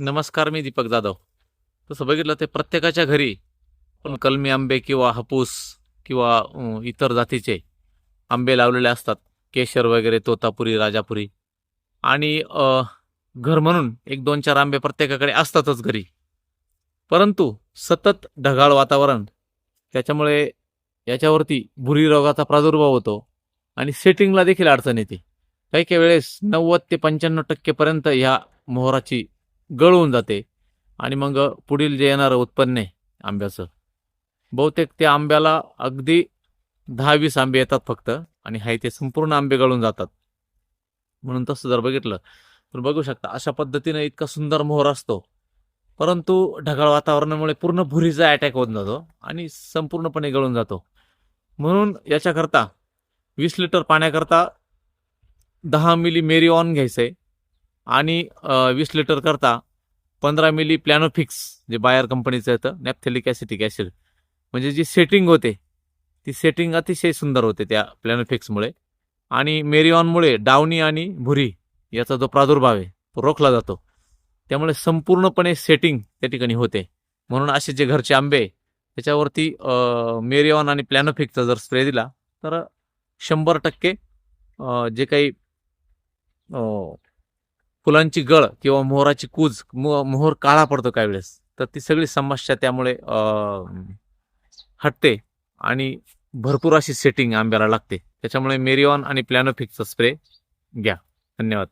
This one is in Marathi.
नमस्कार, मी दीपक जाधव. तसं बघितलं ते प्रत्येकाच्या घरी पण कलमी आंबे किंवा हापूस किंवा इतर जातीचे आंबे लावलेले असतात. केशर वगैरे, तोतापुरी, राजापुरी आणि घर म्हणून एक दोन चार आंबे प्रत्येकाकडे असतातच घरी. परंतु सतत ढगाळ वातावरण त्याच्यामुळे याच्यावरती भुरी रोगाचा प्रादुर्भाव होतो आणि सेटिंगला देखील अडचण येते. काही काही वेळेस 90 ते 95% पर्यंत ह्या मोहराची गळून जाते आणि मग पुढील जे येणारं उत्पन्न आहे आंब्याचं, बहुतेक त्या आंब्याला अगदी 10-20 आंबे येतात फक्त आणि हाय ते संपूर्ण आंबे गळून जातात. म्हणून तसं जर बघितलं तर बघू शकता अशा पद्धतीने इतका सुंदर मोहर असतो, परंतु ढगाळ वातावरणामुळे पूर्ण भुरीचा अटॅक होऊन जातो आणि संपूर्णपणे गळून जातो. म्हणून याच्याकरता 20 लिटर पाण्याकरता 10 मिली मेरिऑन घ्यायचं आहे आणि 20 लिटर करता 15 मिली प्लॅनोफिक्स, जे बायर कंपनीचं येतं, नॅप्थेलिक ॲसिटिक ॲसिड. म्हणजे जी सेटिंग होते ती सेटिंग अतिशय सुंदर होते त्या प्लॅनोफिक्समुळे. आणि मेरिऑनमुळे डावणी आणि भुरी याचा जो प्रादुर्भाव आहे तो रोखला जातो. त्यामुळे संपूर्णपणे सेटिंग त्या ठिकाणी होते. म्हणून असे जे घरचे आंबे आहे, त्याच्यावरती मेरिऑन आणि प्लॅनोफिकचा जर स्प्रे दिला तर 100% जे काही फुलांची गळ किंवा मोहराची कूज, मोहर काळा पडतो काही वेळेस, तर ती सगळी समस्या त्यामुळे हटते आणि भरपूर अशी सेटिंग आंब्याला लागते. त्याच्यामुळे मेरिऑन आणि प्लॅनोफिकचा स्प्रे घ्या. धन्यवाद.